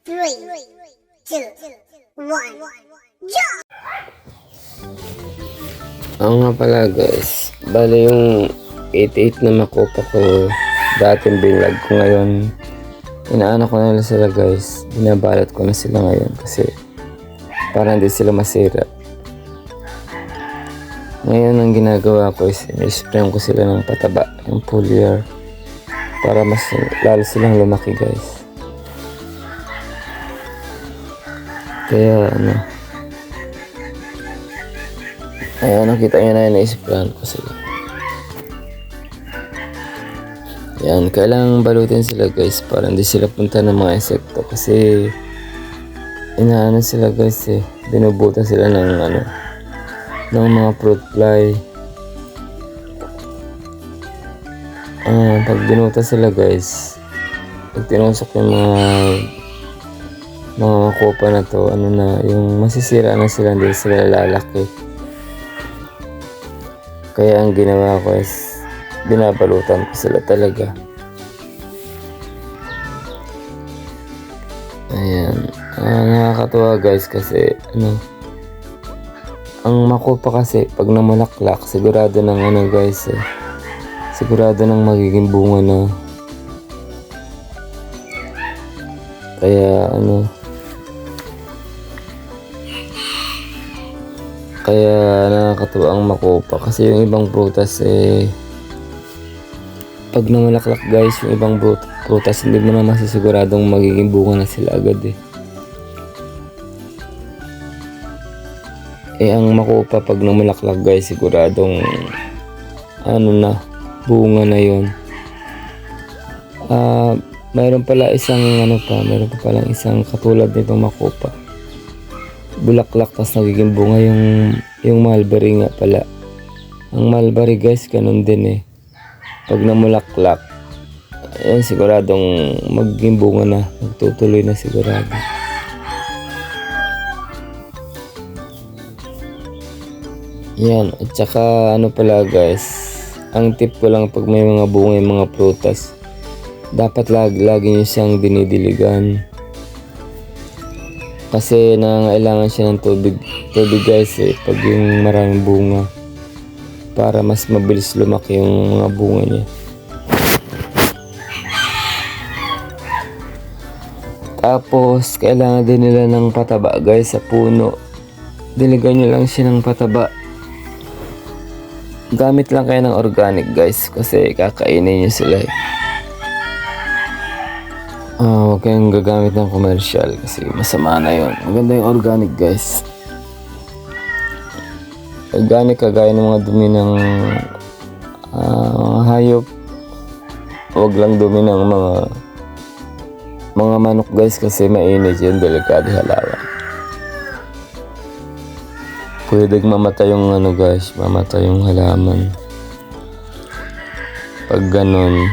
3, 2, 1, jump! Oo nga pala guys, bali yung 88 na makopa ko dating binlag ko ngayon, inaano ko na sila guys, binabalot ko na sila ngayon kasi para hindi sila masira. Ngayon ang ginagawa ko is i-spray ko sila ng pataba, yung foliar, para mas lalo silang lumaki guys. Kaya ayan, nakita nyo na yun, na-sprayan ko sila. Yan, kailangan balutin sila guys para hindi sila punta ng mga insekto kasi inaano sila guys binubutan sila ng ng mga fruit fly. Pag binuta sila guys, pag tinusok yung mga kopa na to, yung masisira na sila, hindi sila lalaki. Kaya ang ginawa ko is binabalutan ko sila talaga. Ayan. Nakakatuwa guys kasi ang makopa kasi pag namulaklak sigurado ng guys sigurado ng magiging bunga na. Kaya nakakatuwa ang makopa kasi yung ibang prutas pag namulaklak guys, yung ibang prutas hindi mo na masisiguradong magiging bunga na sila agad ang makopa pag namulaklak guys, siguradong bunga na yun. Mayroon pa palang isang katulad nitong makopa, bulaklak tas nagiging bunga yung mulberry nga pala. Ang mulberry guys ganun din pag namulaklak siguradong magiging bunga na, magtutuloy na sigurado. Yan, at saka pala guys, ang tip ko lang pag may mga bunga yung mga prutas, dapat lagi nyo siyang dinidiligan kasi nangailangan siya ng tubig guys pag yung maraming bunga, para mas mabilis lumaki yung mga bunga niya. Tapos kailangan din nila ng pataba guys sa puno. Diligan nyo lang siya ng pataba. Gamit lang kayo ng organic guys kasi kakainin nyo sila huwag kayong gagamit ng commercial kasi masama na yun. Maganda yung organic guys. Organic kagaya ng mga dumi ng hayop. Huwag lang dumi ng mga manok guys kasi mainit yun, delikado halawan. Pwedeng mamatay yung mamatay yung halaman pag ganun.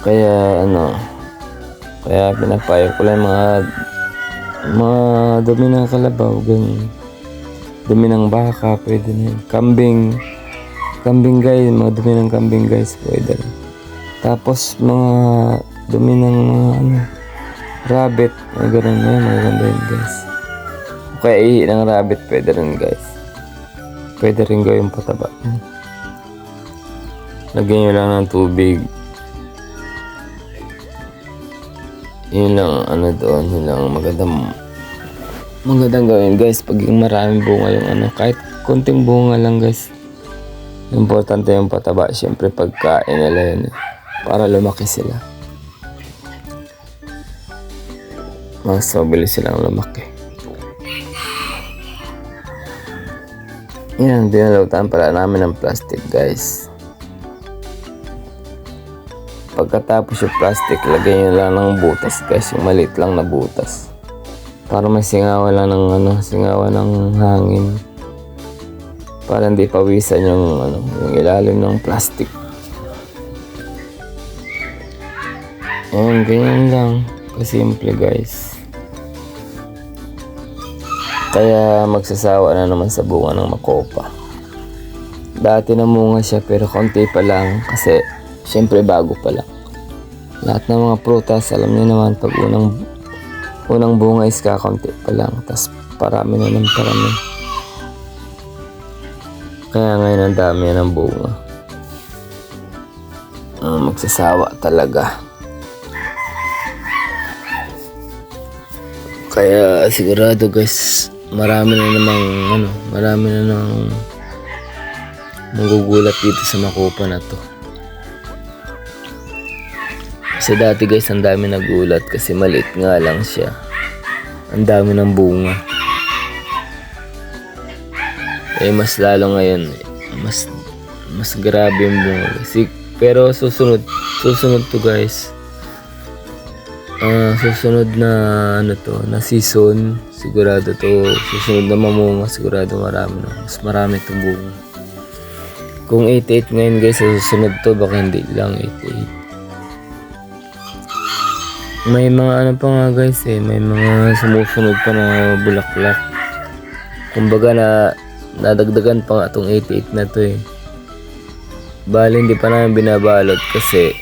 Kaya kaya pinapayo ko lang mga dumi ng kalabaw, ganyan. Dumi ng baka, pwede na yun. Kambing guys, mga dumi ng kambing guys, pwede rin. Tapos mga dumi ng rabbit, mga ganun na yun, maganda yun guys. Kaya ihi ng rabbit, pwede rin guys. Pwede rin gawin pataba. Lagyan nyo lang ng tubig. Yun lang doon, yun lang magandang gawin guys pag yung maraming bunga yung kahit konting bunga lang guys. Importante yung pataba, syempre pagkain nila yun para lumaki sila, mas mabilis silang lumaki. Yan, dinalautan pala namin ng plastic guys. Pagkatapos yung plastic, lagyan nyo lang ng butas guys, yung maliit lang na butas para may singawan lang singawan ng hangin, para hindi pawisan yung ilalim ng plastic. Ganyan lang kasimple guys. Kaya magsasawa na naman sa bunga ng makopa. Dati namunga siya pero konti pa lang kasi syempre bago pa lang. Lahat ng mga prutas, alam niyo naman, pag unang bunga is kakaunti pa lang, tas parami na ng parami. Kaya ngayon ang dami ng bunga. Magsasawa talaga. Kaya sigurado guys, marami na namang magugulat dito sa makupa na to. Kasi dati guys, ang dami nagulat kasi maliit nga lang siya. Ang dami ng bunga. Mas lalo ngayon, mas grabe yung bunga. Pero susunod to guys. Susunod na na season, sigurado to. Susunod na mamunga, sigurado mas marami itong bunga. Kung 88 ngayon guys, susunod to, baka hindi lang 88. May mga pa nga guys may mga sumusunod pa na bulaklak. Kumbaga nadagdagan pa nga itong 88 na to Bali hindi pa namin binabalot kasi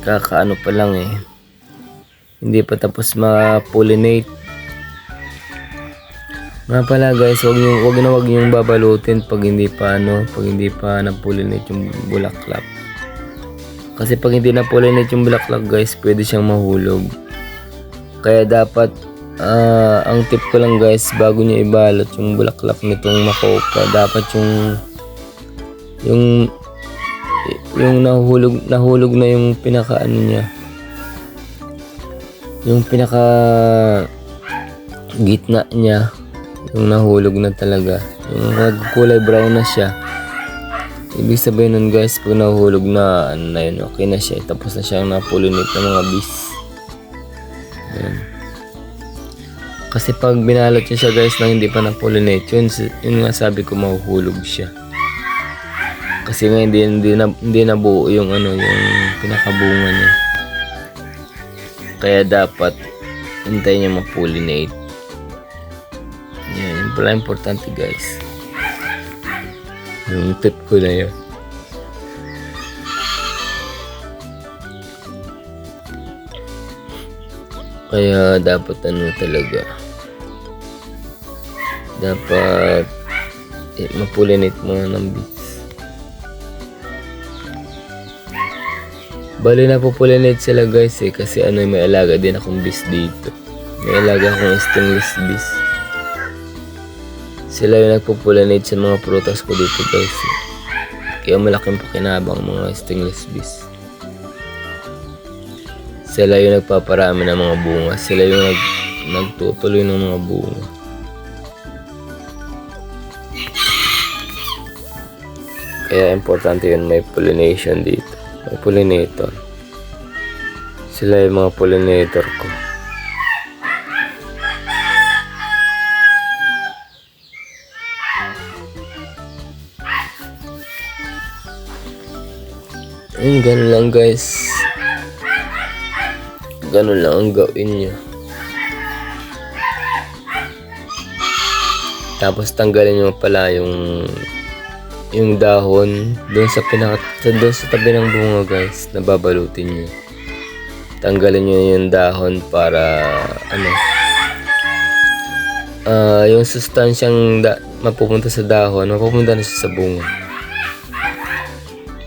kakaano pa lang hindi pa tapos ma-pollinate. Nga pala guys, wag niyong babalutin pag hindi pa na-pollinate yung bulaklak. Kasi pag hindi na-pollinate yung bulaklak guys, pwede siyang mahulog. Kaya dapat, ang tip ko lang guys, bago niyo ibalot yung bulaklak nitong makopa, dapat yung nahulog na yung pinaka niya. Yung pinaka gitna niya, yung nahulog na talaga. Yung kulay brown na siya. Ibig sabihin nun guys, pag nahulog na yun, okay na siya. Tapos na siyang na-pollinate ng mga bees. Ayan. Kasi pag binalot niya siya guys na hindi pa na-pollinate, yun nga sabi ko, mahuhulog siya. Kasi nga hindi nabuo yung yung pinakabunga niya. Kaya dapat hintayin niya ma-pollinate. Yan, yun pala importante guys. Yung tip ko na yun. Kaya dapat talaga. Dapat ma-pollinate muna ng bees. Bali na po-pollinate sila guys kasi may alaga din akong bees dito. May alaga akong stingless bees. Sila yung nagpo-pollinate sa mga prutas ko dito guys. Kaya malaking pakinabang mga stingless bees. Sila yung nagpaparami ng mga bunga. Sila yung nagtutuloy ng mga bunga. Kaya importante yun, may pollination dito. May pollinator. Sila yung mga pollinator ko. Ganun lang guys. Ganun lang ang gawin nyo. Tapos tanggalin nyo pala yung dahon doon sa tabi ng bunga guys, nababalutin nyo. Tanggalin nyo yung dahon para yung sustansyang mapupunta sa dahon, mapupunta na siya sa bunga.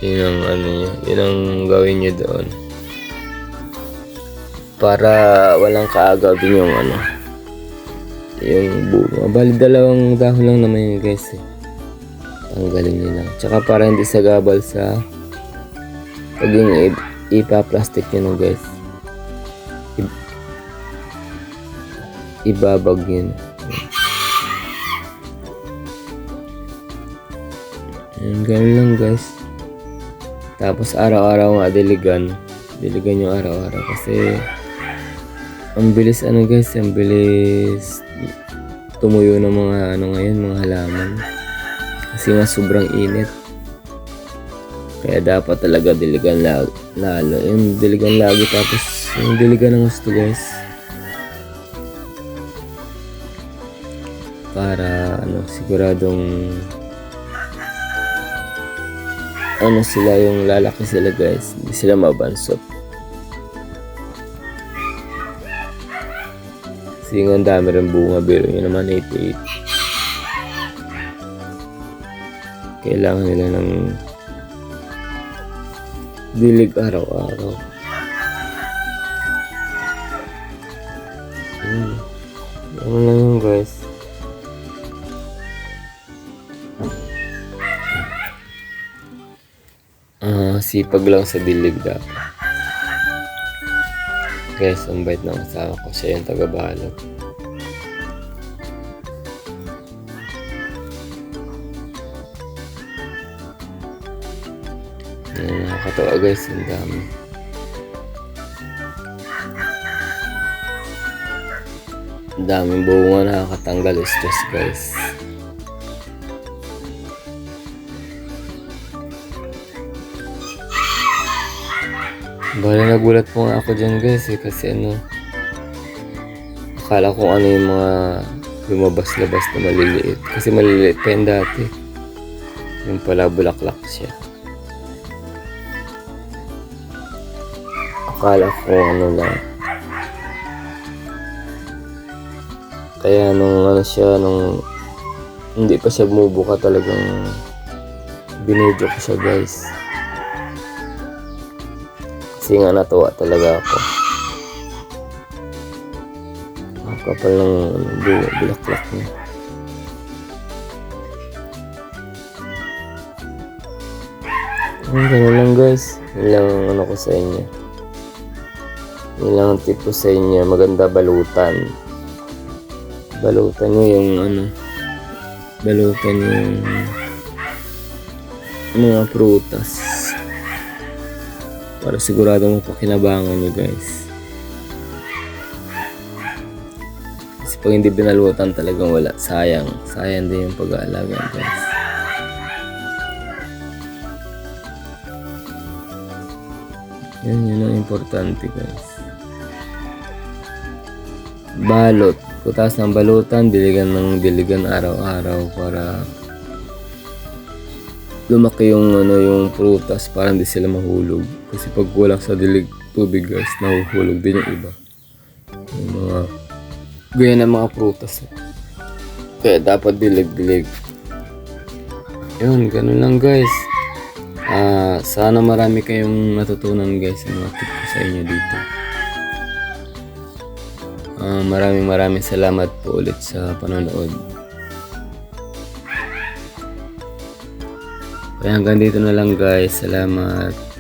Yun ang yun ang gawin nyo doon. Para walang kaagaw din yung yung bunga. Bali dalawang dahon lang naman yun guys Tanggalin nyo lang. Tsaka para hindi sagabal sa pag yung ipa-plastic nyo guys. Ibabag yun. Ganun lang guys. Tapos araw-araw nga diligan yung araw-araw kasi ang bilis guys, ang bilis tumuyo ng mga ngayon, mga halaman kasi nga sobrang init. Kaya dapat talaga diligan lalo. Yung diligan lagi, tapos yung diligan ng gusto guys, para siguradong sila yung lalaki sila guys, hindi sila mabansot. Kasi nga ang dami rin bunga, pero yun naman 88. Kailangan nila ng dilig araw-araw. Ano lang yun guys. Sipag lang sa dilig dapat. Guys, ang bait ng asawa ko. Siya yung taga-balot. Nakakatawa guys, ang dami. Ang daming bunga, nakakatanggal stress guys. Bale, nagulat po nga ako dyan guys kasi akala ko ano yung mga lumabas-labas na maliliit. Kasi maliliit pa yun dati. Yung pala bulaklak siya. Akala ko ano lang. Kaya nung hindi pa siya bumubuka talagang binidyo ko siya guys. Kasi nga natuwa talaga ako. Ang kapal ng bulaklak niya. Ganun lang guys. Yun lang ko sa inyo. Yun lang ang tip ko sa inyo. Maganda balutan. Balutan nyo yung balutan yung mga prutas. Para sigurado mapakinabangan nyo guys. Kasi pag hindi binalutan talagang wala. Sayang din yung pag-aalaga guys. Yun ang importante guys. Balot. Putas ng balutan, diligan araw-araw para lumaki yung prutas para hindi sila mahulog. Kasi pag kulang sa dilig tubig guys, nahuhulog din yung iba. Yung mga gaya ng mga prutas. Kaya dapat dilig-dilig. Yun, ganun lang guys. Sana marami kayong natutunan guys sa mga tip ko sa inyo dito. Maraming salamat po ulit sa panonood. Kaya hanggang dito na lang guys. Salamat.